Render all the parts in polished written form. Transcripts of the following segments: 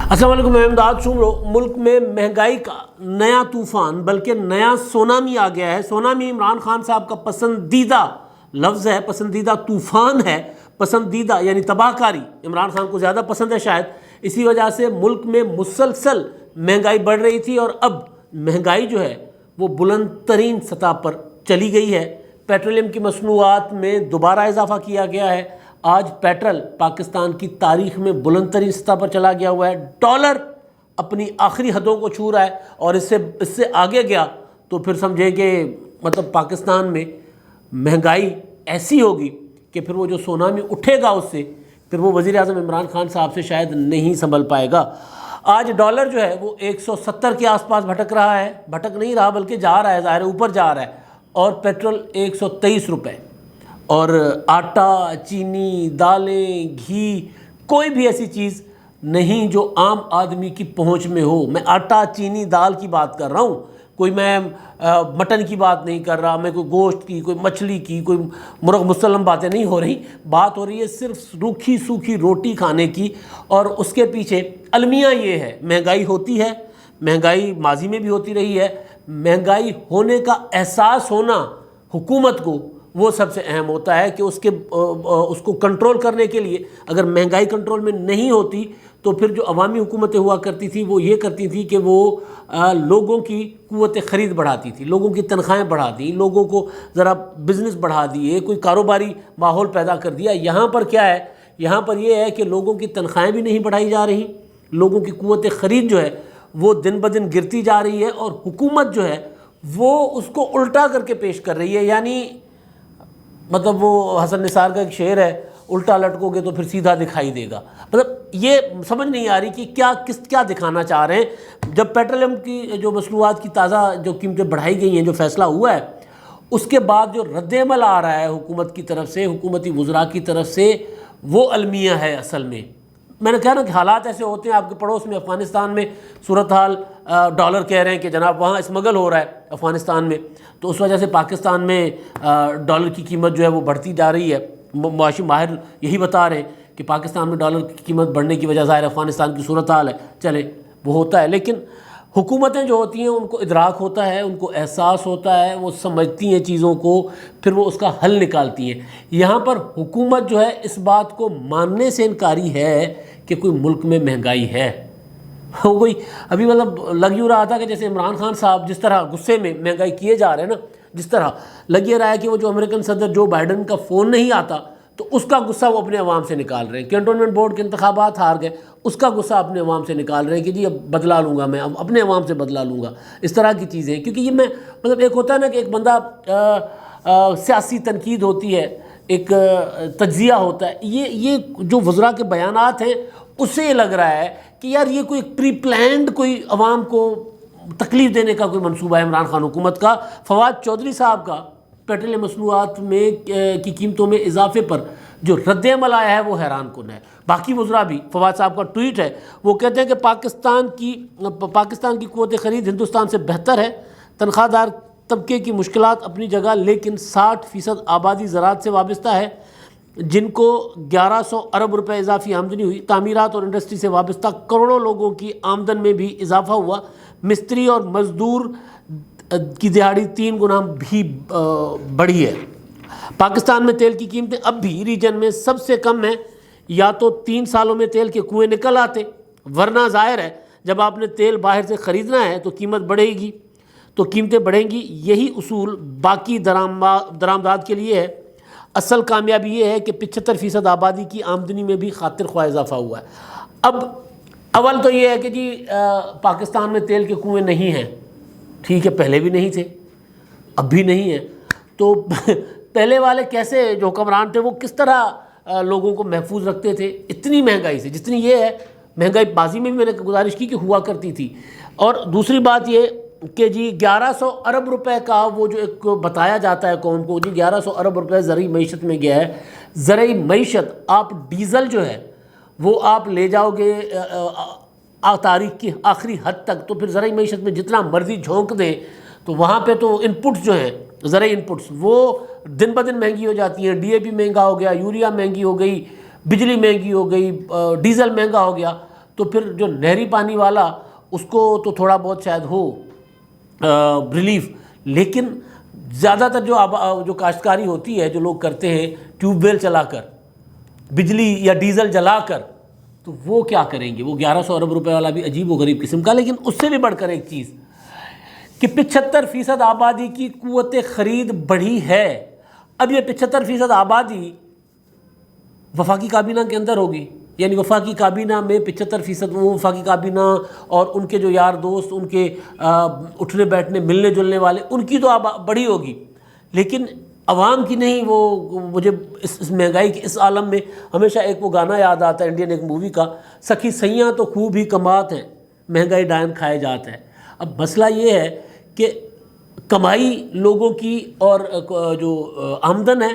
السلام علیکم، میں امداد شمرو۔ ملک میں مہنگائی کا نیا طوفان بلکہ نیا سونامی آ گیا ہے۔ سونامی عمران خان صاحب کا پسندیدہ لفظ ہے، پسندیدہ طوفان ہے، پسندیدہ یعنی تباہ کاری عمران خان کو زیادہ پسند ہے شاید۔ اسی وجہ سے ملک میں مسلسل مہنگائی بڑھ رہی تھی اور اب مہنگائی جو ہے وہ بلند ترین سطح پر چلی گئی ہے۔ پیٹرولیم کی مصنوعات میں دوبارہ اضافہ کیا گیا ہے۔ آج پیٹرول پاکستان کی تاریخ میں بلند ترین سطح پر چلا گیا ہوا ہے۔ ڈالر اپنی آخری حدوں کو چھو رہا ہے اور اس سے آگے گیا تو پھر سمجھیں کہ مطلب پاکستان میں مہنگائی ایسی ہوگی کہ پھر وہ جو سونامی اٹھے گا اس سے پھر وہ وزیر اعظم عمران خان صاحب سے شاید نہیں سنبھل پائے گا۔ آج ڈالر جو ہے وہ 170 کے آس پاس بھٹک رہا ہے، بھٹک نہیں رہا بلکہ جا رہا ہے، ظاہر ہے اوپر جا رہا ہے، اور پیٹرول 123 روپے، اور آٹا، چینی، دالیں، گھی، کوئی بھی ایسی چیز نہیں جو عام آدمی کی پہنچ میں ہو۔ میں آٹا، چینی، دال کی بات کر رہا ہوں، کوئی میں مٹن کی بات نہیں کر رہا، میں کوئی گوشت کی، کوئی مچھلی کی، کوئی مرغ مسلم باتیں نہیں ہو رہی۔ بات ہو رہی ہے صرف روکھی سوکھی روٹی کھانے کی، اور اس کے پیچھے المیہ یہ ہے مہنگائی ہوتی ہے، مہنگائی ماضی میں بھی ہوتی رہی ہے۔ مہنگائی ہونے کا احساس ہونا حکومت کو وہ سب سے اہم ہوتا ہے کہ اس کو کنٹرول کرنے کے لیے اگر مہنگائی کنٹرول میں نہیں ہوتی تو پھر جو عوامی حکومتیں ہوا کرتی تھی وہ یہ کرتی تھی کہ وہ لوگوں کی قوت خرید بڑھاتی تھی، لوگوں کی تنخواہیں بڑھا دیں، لوگوں کو ذرا بزنس بڑھا دیے، کوئی کاروباری ماحول پیدا کر دیا۔ یہاں پر کیا ہے؟ یہاں پر یہ ہے کہ لوگوں کی تنخواہیں بھی نہیں بڑھائی جا رہی، لوگوں کی قوت خرید جو ہے وہ دن بدن گرتی جا رہی ہے، اور حکومت جو ہے وہ اس کو الٹا کر کے پیش کر رہی ہے۔ یعنی مطلب وہ حسن نثار کا ایک شعر ہے، الٹا لٹکو گے تو پھر سیدھا دکھائی دے گا۔ مطلب یہ سمجھ نہیں آ رہی کہ کیا دکھانا چاہ رہے ہیں۔ جب پیٹرولیم کی جو مصنوعات کی تازہ جو قیمتیں بڑھائی گئی ہیں، جو فیصلہ ہوا ہے، اس کے بعد جو رد عمل آ رہا ہے حکومت کی طرف سے، حکومتی وزراء کی طرف سے، وہ المیہ ہے اصل میں۔ میں نے کہا نا کہ حالات ایسے ہوتے ہیں آپ کے پڑوس میں افغانستان میں صورتحال، ڈالر کہہ رہے ہیں کہ جناب وہاں اسمگل ہو رہا ہے افغانستان میں، تو اس وجہ سے پاکستان میں ڈالر کی قیمت جو ہے وہ بڑھتی جا رہی ہے۔ معاشی ماہر یہی بتا رہے ہیں کہ پاکستان میں ڈالر کی قیمت بڑھنے کی وجہ ظاہر افغانستان کی صورتحال ہے، چلے وہ ہوتا ہے، لیکن حکومتیں جو ہوتی ہیں ان کو ادراک ہوتا ہے، ان کو احساس ہوتا ہے، وہ سمجھتی ہیں چیزوں کو، پھر وہ اس کا حل نکالتی ہیں۔ یہاں پر حکومت جو ہے اس بات کو ماننے سے انکاری ہے کہ کوئی ملک میں مہنگائی ہے۔ وہی ابھی مطلب لگ یوں رہا تھا کہ جیسے عمران خان صاحب جس طرح غصے میں مہنگائی کیے جا رہے ہیں نا، جس طرح لگ یہ رہا ہے کہ وہ جو امریکن صدر جو بائیڈن کا فون نہیں آتا تو اس کا غصہ وہ اپنے عوام سے نکال رہے ہیں۔ کینٹونمنٹ بورڈ کے انتخابات ہار گئے، اس کا غصہ اپنے عوام سے نکال رہے ہیں کہ جی اب بدلا لوں گا، میں اب اپنے عوام سے بدلا لوں گا، اس طرح کی چیزیں۔ کیونکہ یہ میں مطلب ایک ہوتا ہے نا کہ ایک بندہ سیاسی تنقید ہوتی ہے، ایک تجزیہ ہوتا ہے، یہ جو وزراء کے بیانات ہیں اس سے یہ لگ رہا ہے کہ یار یہ کوئی پری پلانڈ کوئی عوام کو تکلیف دینے کا کوئی منصوبہ ہے عمران خان حکومت کا۔ فواد چودھری صاحب کا پیٹرولیم مصنوعات میں کی قیمتوں میں اضافے پر جو رد عمل آیا ہے وہ حیران کن ہے۔ باقی وزراء بھی، فواد صاحب کا ٹویٹ ہے، وہ کہتے ہیں کہ پاکستان کی قوت خرید ہندوستان سے بہتر ہے، تنخواہ دار طبقے کی مشکلات اپنی جگہ، لیکن 60% آبادی زراعت سے وابستہ ہے، جن کو 1100 ارب روپے اضافی آمدنی ہوئی۔ تعمیرات اور انڈسٹری سے وابستہ کروڑوں لوگوں کی آمدن میں بھی اضافہ ہوا۔ مستری اور مزدور کی دہاڑی 3 گنا بھی بڑھی ہے۔ پاکستان میں تیل کی قیمتیں اب بھی ریجن میں سب سے کم ہیں، یا تو 3 سالوں میں تیل کے کنویں نکل آتے، ورنہ ظاہر ہے جب آپ نے تیل باہر سے خریدنا ہے تو قیمت بڑھے گی، تو قیمتیں بڑھیں گی۔ یہی اصول باقی درآمدات کے لیے ہے۔ اصل کامیابی یہ ہے کہ 75% آبادی کی آمدنی میں بھی خاطر خواہ اضافہ ہوا ہے۔ اب اول تو یہ ہے کہ جی پاکستان میں تیل کے کنویں نہیں ہیں، ٹھیک ہے، پہلے بھی نہیں تھے، اب بھی نہیں ہیں، تو پہلے والے کیسے جو حکمران تھے وہ کس طرح لوگوں کو محفوظ رکھتے تھے اتنی مہنگائی سے، جتنی یہ ہے مہنگائی ماضی میں بھی میں نے گزارش کی کہ ہوا کرتی تھی۔ اور دوسری بات یہ کہ جی 1100 ارب روپے کا وہ جو ایک بتایا جاتا ہے قوم کو، جی 1100 ارب روپے زرعی معیشت میں گیا ہے۔ زرعی معیشت، آپ ڈیزل جو ہے وہ آپ لے جاؤ گے تاریخ کی آخری حد تک، تو پھر زرعی معیشت میں جتنا مرضی جھونک دیں تو وہاں پہ تو انپٹس جو ہیں زرعی انپٹس وہ دن بدن مہنگی ہو جاتی ہیں۔ ڈی اے پی مہنگا ہو گیا، یوریا مہنگی ہو گئی، بجلی مہنگی ہو گئی، ڈیزل مہنگا ہو گیا، تو پھر جو نہری پانی والا اس کو تو تھوڑا بہت شاید ہو ریلیف، لیکن زیادہ تر جو کاشتکاری ہوتی ہے جو لوگ کرتے ہیں ٹیوب ویل چلا کر، بجلی یا ڈیزل جلا کر، تو وہ کیا کریں گے؟ وہ 1100 ارب روپے والا بھی عجیب و غریب قسم کا۔ لیکن اس سے بھی بڑھ کر ایک چیز کہ 75% آبادی کی قوت خرید بڑھی ہے۔ اب یہ 75% آبادی وفاقی کابینہ کے اندر ہوگی، یعنی وفاقی کابینہ میں 75% وہ وفاقی کابینہ اور ان کے جو یار دوست، ان کے اٹھنے بیٹھنے ملنے جلنے والے، ان کی تو بڑی ہوگی، لیکن عوام کی نہیں۔ وہ مجھے اس مہنگائی کے اس عالم میں ہمیشہ ایک وہ گانا یاد آتا ہے انڈین ایک مووی کا، سخی سیاں تو خوب ہی کمات ہیں، مہنگائی ڈائن کھائے جاتا ہے۔ اب مسئلہ یہ ہے کہ کمائی لوگوں کی اور جو آمدن ہے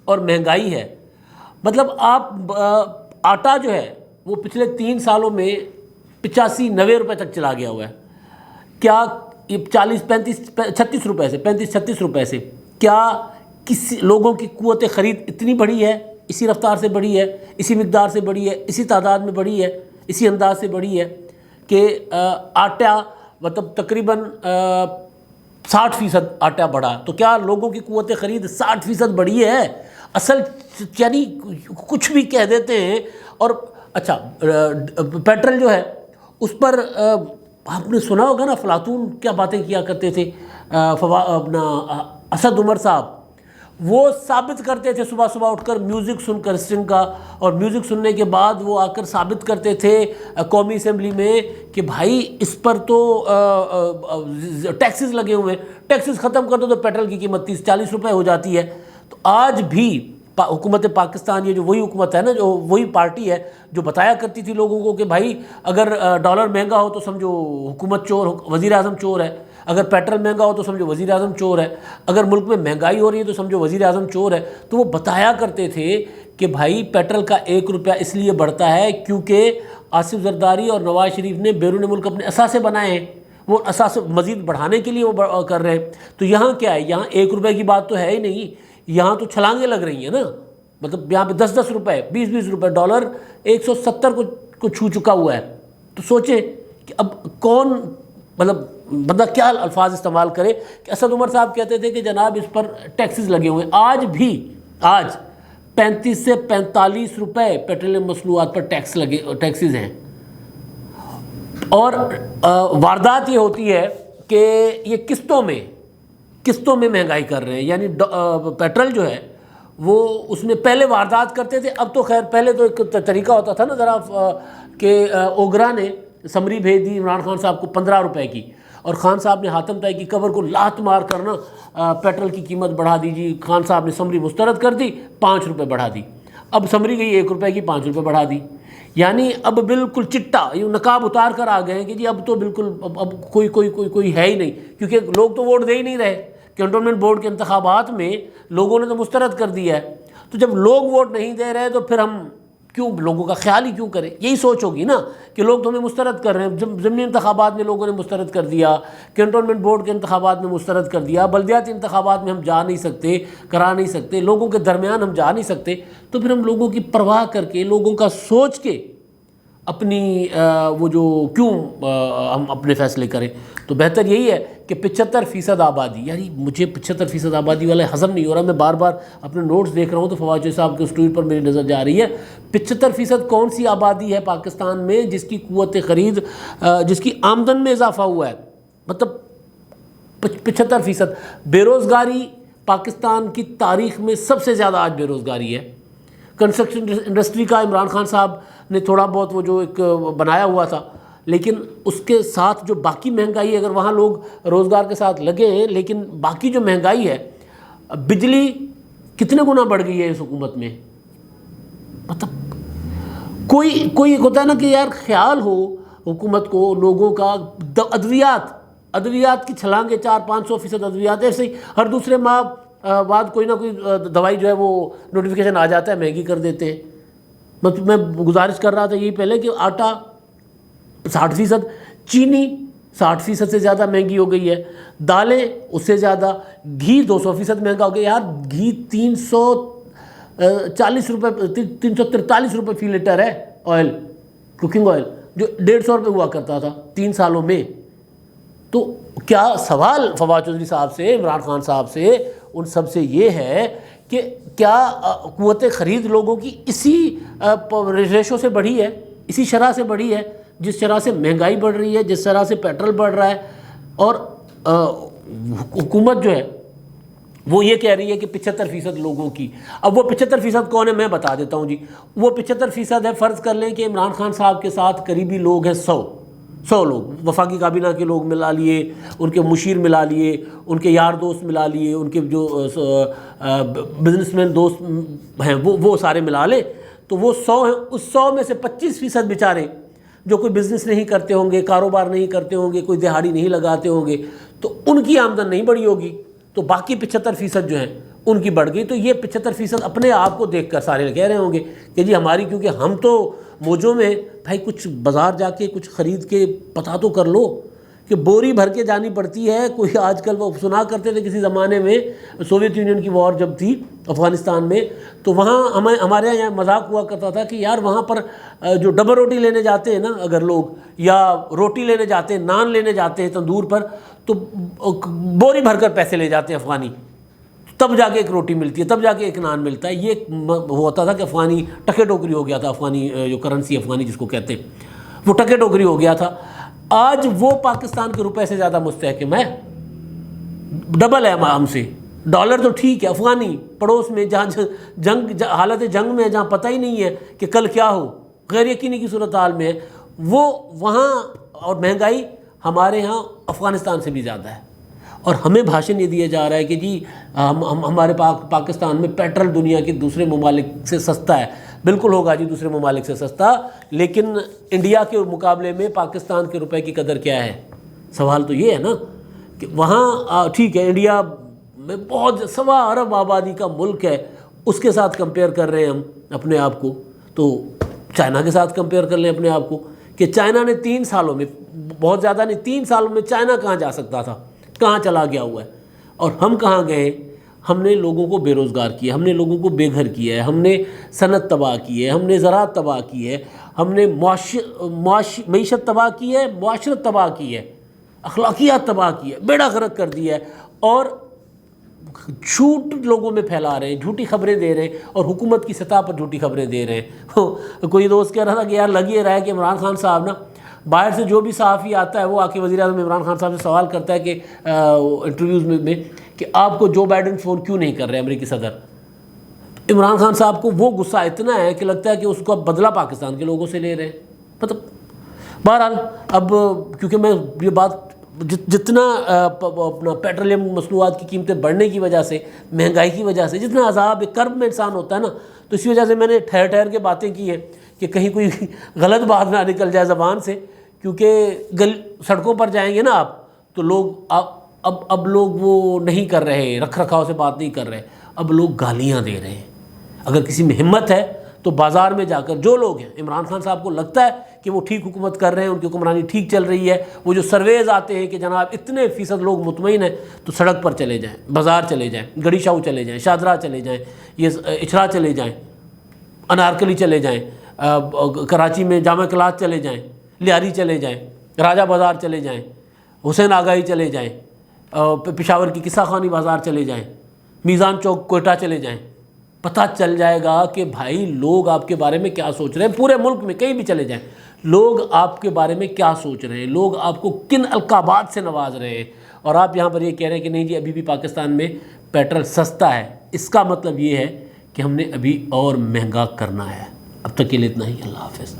اور مہنگائی ہے، مطلب آپ آٹا جو ہے وہ پچھلے 3 سالوں میں 85-90 روپے تک چلا گیا ہوا ہے۔ کیا 36 روپے سے کیا کسی لوگوں کی قوت خرید اتنی بڑھی ہے، اسی رفتار سے بڑھی ہے، اسی مقدار سے بڑھی ہے، اسی تعداد میں بڑھی ہے، اسی انداز سے بڑھی ہے کہ آٹا مطلب تقریباً 60% آٹا بڑھا؟ تو کیا لوگوں کی قوت خرید 60% بڑھی ہے؟ اصل یعنی کچھ بھی کہہ دیتے ہیں۔ اور اچھا پیٹرول جو ہے اس پر آپ نے سنا ہوگا نا، افلاطون کیا باتیں کیا کرتے تھے، اپنا اسد عمر صاحب، وہ ثابت کرتے تھے صبح صبح اٹھ کر میوزک سن کر اسٹرنگ کا، اور میوزک سننے کے بعد وہ آ کر ثابت کرتے تھے قومی اسمبلی میں کہ بھائی اس پر تو ٹیکسز لگے ہوئے ہیں، ٹیکسز ختم کر دو تو پیٹرول کی قیمت 30-40 روپے ہو جاتی ہے۔ تو آج بھی حکومت پاکستان، یہ جو وہی حکومت ہے نا، جو وہی پارٹی ہے جو بتایا کرتی تھی لوگوں کو کہ بھائی اگر ڈالر مہنگا ہو تو سمجھو حکومت چور، وزیر اعظم چور ہے، اگر پیٹرول مہنگا ہو تو سمجھو وزیر اعظم چور ہے، اگر ملک میں مہنگائی ہو رہی ہے تو سمجھو وزیر اعظم چور ہے۔ تو وہ بتایا کرتے تھے کہ بھائی پیٹرول کا 1 روپیہ اس لیے بڑھتا ہے کیونکہ آصف زرداری اور نواز شریف نے بیرون ملک اپنے اثاثے بنائے ہیں، وہ اثاثے مزید بڑھانے کے لیے وہ کر رہے ہیں۔ تو یہاں کیا ہے؟ یہاں 1 روپے کی بات تو ہے ہی نہیں، یہاں تو چھلانگیں لگ رہی ہیں نا، مطلب یہاں پہ 10-10 روپے، 20-20 روپے، ڈالر 170 کو چھو چکا ہوا ہے۔ تو سوچیں کہ اب کون، مطلب بندہ کیا الفاظ استعمال کرے کہ اسد عمر صاحب کہتے تھے کہ جناب اس پر ٹیکسز لگے ہوئے ہیں۔ آج 35 سے 45 روپے پیٹرولیم مصنوعات پر ٹیکسز ہیں، اور واردات یہ ہوتی ہے کہ یہ قسطوں میں مہنگائی کر رہے ہیں، یعنی پیٹرول جو ہے وہ اس میں پہلے واردات کرتے تھے، اب تو خیر پہلے تو ایک طریقہ ہوتا تھا نا ذرا کہ اوگرا نے سمری بھیج دی عمران خان صاحب کو 15 روپے کی، اور خان صاحب نے حاتم طائی کی قبر کو لات مار کرنا پیٹرول کی قیمت بڑھا دی جی، خان صاحب نے سمری مسترد کر دی، 5 روپے بڑھا دی، اب سمری گئی 1 روپے کی 5 روپے بڑھا دی، یعنی اب بالکل چٹا نقاب اتار کر آ گئے ہیں کہ جی اب تو بالکل اب کوئی ہے ہی نہیں، کیونکہ لوگ تو ووٹ دے ہی نہیں رہے۔ کنٹونمنٹ بورڈ کے انتخابات میں لوگوں نے تو مسترد کر دیا ہے، تو جب لوگ ووٹ نہیں دے رہے تو پھر ہم کیوں لوگوں کا خیال ہی کیوں کریں؟ یہی سوچ ہوگی نا کہ لوگ تو ہمیں مسترد کر رہے ہیں، جب ضمنی انتخابات میں لوگوں نے مسترد کر دیا، کنٹونمنٹ بورڈ کے انتخابات میں مسترد کر دیا، بلدیاتی انتخابات میں ہم جا نہیں سکتے، کرا نہیں سکتے، لوگوں کے درمیان ہم جا نہیں سکتے، تو پھر ہم لوگوں کی پرواہ کر کے، لوگوں کا سوچ کے اپنی وہ جو کیوں ہم اپنے فیصلے کریں؟ تو بہتر یہی ہے کہ 75% آبادی، یعنی مجھے 75% آبادی والا ہضم نہیں ہو رہا، میں بار بار اپنے نوٹس دیکھ رہا ہوں تو فواد چوہدری صاحب کے اس ٹویٹ پر میری نظر جا رہی ہے۔ 75% کون سی آبادی ہے پاکستان میں جس کی قوت خرید، جس کی آمدن میں اضافہ ہوا ہے؟ مطلب 75%۔ بے روزگاری پاکستان کی تاریخ میں سب سے زیادہ آج بے روزگاری ہے۔ کنسٹرکشن انڈسٹری کا عمران خان صاحب نے تھوڑا بہت وہ جو ایک بنایا ہوا تھا، لیکن اس کے ساتھ جو باقی مہنگائی، اگر وہاں لوگ روزگار کے ساتھ لگے ہیں، لیکن باقی جو مہنگائی ہے، بجلی کتنے گنا بڑھ گئی ہے اس حکومت میں۔ مطلب کوئی ہوتا ہے نا کہ یار خیال ہو حکومت کو، لوگوں کا۔ ادویات کی چھلانگیں 400-500% ادویات، ایسے ہی ہر دوسرے ماہ بعد کوئی نہ کوئی دوائی جو ہے وہ نوٹیفیکیشن آ جاتا ہے، مہنگی کر دیتے ہیں۔ مطلب میں گزارش کر رہا تھا یہی پہلے کہ آٹا 60%، چینی 60% سے زیادہ مہنگی ہو گئی ہے، دالیں اس سے زیادہ، گھی 200% مہنگا ہو گیا۔ یار گھی 343 روپے فی لیٹر ہے، آئل، کوکنگ آئل جو 150 روپے ہوا کرتا تھا 3 سالوں میں. تو کیا سوال فواد چودھری صاحب سے، عمران خان صاحب سے، ان سب سے یہ ہے کہ کیا قوت خرید لوگوں کی اسی ریشو سے بڑھی ہے، اسی شرح سے بڑھی ہے جس شرح سے مہنگائی بڑھ رہی ہے، جس طرح سے پیٹرول بڑھ رہا ہے. اور حکومت جو ہے وہ یہ کہہ رہی ہے کہ 75% لوگوں کی. اب وہ 75% کون ہے میں بتا دیتا ہوں جی. وہ 75% ہے، فرض کر لیں کہ عمران خان صاحب کے ساتھ قریبی لوگ ہیں 100 لوگ، وفاقی کابینہ کے لوگ ملا لیے، ان کے مشیر ملا لیے، ان کے یار دوست ملا لیے، ان کے جو بزنس مین دوست ہیں وہ سارے ملا لیں تو وہ 100 ہیں. اس 100 میں سے 25% بیچارے جو کوئی بزنس نہیں کرتے ہوں گے، کاروبار نہیں کرتے ہوں گے، کوئی دہاڑی نہیں لگاتے ہوں گے، تو ان کی آمدن نہیں بڑھی ہوگی، تو باقی 75% جو ہیں ان کی بڑھ گئی. تو یہ 75% اپنے آپ کو دیکھ کر سارے کہہ رہے ہوں گے کہ جی ہماری، کیونکہ ہم تو موجوں میں بھائی کچھ بازار جا کے کچھ خرید کے پتہ تو کر لو کہ بوری بھر کے جانی پڑتی ہے. کوئی آج کل وہ سنا کرتے تھے کسی زمانے میں سوویت یونین کی وار جب تھی افغانستان میں، تو وہاں ہمارے یہاں مذاق ہوا کرتا تھا کہ یار وہاں پر جو ڈبل روٹی لینے جاتے ہیں نا اگر لوگ، یا روٹی لینے جاتے ہیں، نان لینے جاتے ہیں تندور پر، تو بوری بھر کر پیسے لے جاتے ہیں افغانی، تب جا کے ایک روٹی ملتی ہے، تب جا کے ایک نان ملتا ہے. یہ ہوتا تھا کہ افغانی ٹکے ٹوکری ہو گیا تھا، افغانی جو کرنسی افغانی جس کو کہتے ہیں وہ ٹکے ٹوکری ہو گیا تھا. آج وہ پاکستان کے روپے سے زیادہ مستحکم ہے، ڈبل ہے ہم سے. ڈالر تو ٹھیک ہے، افغانی پڑوس میں جہاں حالت جنگ میں ہے، جہاں پتہ ہی نہیں ہے کہ کل کیا ہو، غیر یقینی کی صورتحال میں ہے، وہ وہاں. اور مہنگائی ہمارے ہاں افغانستان سے بھی زیادہ ہے. اور ہمیں بھاشن یہ دیا جا رہا ہے کہ جی ہمارے پاکستان میں پیٹرول دنیا کے دوسرے ممالک سے سستا ہے. بالکل ہوگا جی دوسرے ممالک سے سستا، لیکن انڈیا کے مقابلے میں پاکستان کے روپے کی قدر کیا ہے؟ سوال تو یہ ہے نا کہ وہاں ٹھیک ہے انڈیا میں بہت 1.25 ارب آبادی کا ملک ہے، اس کے ساتھ کمپیئر کر رہے ہیں ہم اپنے آپ کو. تو چائنا کے ساتھ کمپیئر کر لیں اپنے آپ کو کہ چائنا نے 3 سالوں میں، بہت زیادہ نہیں، 3 سالوں میں چائنا کہاں جا سکتا تھا، کہاں چلا گیا ہوا ہے. اور ہم کہاں گئے؟ ہم نے لوگوں کو بے روزگار کیا، ہم نے لوگوں کو بے گھر کیا ہے، ہم نے صنعت تباہ کی ہے، ہم نے زراعت تباہ کی ہے، ہم نے معیشت تباہ کی ہے، معاشرت تباہ کی ہے، اخلاقیات تباہ کی ہے، بیڑا غرق کر دیا ہے. اور جھوٹ لوگوں میں پھیلا رہے ہیں، جھوٹی خبریں دے رہے ہیں، اور حکومت کی سطح پر جھوٹی خبریں دے رہے ہیں. کوئی دوست کہہ رہا تھا کہ یار لگ یہ رہا ہے کہ عمران خان صاحب نا، باہر سے جو بھی صحافی آتا ہے وہ آ کے وزیر اعظم عمران خان صاحب سے سوال کرتا ہے کہ انٹرویوز میں کہ آپ کو جو بائیڈن فون کیوں نہیں کر رہے امریکی صدر. عمران خان صاحب کو وہ غصہ اتنا ہے کہ لگتا ہے کہ اس کو اب بدلہ پاکستان کے لوگوں سے لے رہے ہیں. مطلب بہرحال اب کیونکہ میں یہ بات جتنا اپنا پیٹرولیم مصنوعات کی قیمتیں بڑھنے کی وجہ سے، مہنگائی کی وجہ سے جتنا عذاب کرب میں انسان ہوتا ہے نا، تو اسی وجہ سے میں نے ٹھہر ٹھہر کے باتیں کی ہیں کہ کہیں کوئی غلط بات نہ نکل جائے زبان سے. کیونکہ سڑکوں پر جائیں گے نا آپ تو لوگ اب لوگ وہ نہیں کر رہے، رکھ رکھاؤ سے بات نہیں کر رہے، اب لوگ گالیاں دے رہے ہیں. اگر کسی میں ہمت ہے تو بازار میں جا کر جو لوگ ہیں، عمران خان صاحب کو لگتا ہے کہ وہ ٹھیک حکومت کر رہے ہیں، ان کی حکمرانی ٹھیک چل رہی ہے، وہ جو سرویز آتے ہیں کہ جناب اتنے فیصد لوگ مطمئن ہیں، تو سڑک پر چلے جائیں، بازار چلے جائیں، گڑی شاہو چلے جائیں، شادرہ چلے جائیں، یہ اچھرا چلے جائیں، انارکلی چلے جائیں، کراچی میں جامع کلاس چلے جائیں، لیاری چلے جائیں، راجہ بازار چلے جائیں، حسین آگاہی چلے جائیں، پشاور کی قصہ خانی بازار چلے جائیں، میزان چوک کوئٹہ چلے جائیں. پتہ چل جائے گا کہ بھائی لوگ آپ کے بارے میں کیا سوچ رہے ہیں. پورے ملک میں کہیں بھی چلے جائیں، لوگ آپ کے بارے میں کیا سوچ رہے ہیں، لوگ آپ کو کن القابات سے نواز رہے ہیں. اور آپ یہاں پر یہ کہہ رہے ہیں کہ نہیں جی ابھی بھی پاکستان میں پیٹرول سستا ہے. اس کا مطلب یہ ہے کہ ہم نے ابھی اور مہنگا کرنا ہے. اب تک کے لیے اتنا ہی. اللہ حافظ.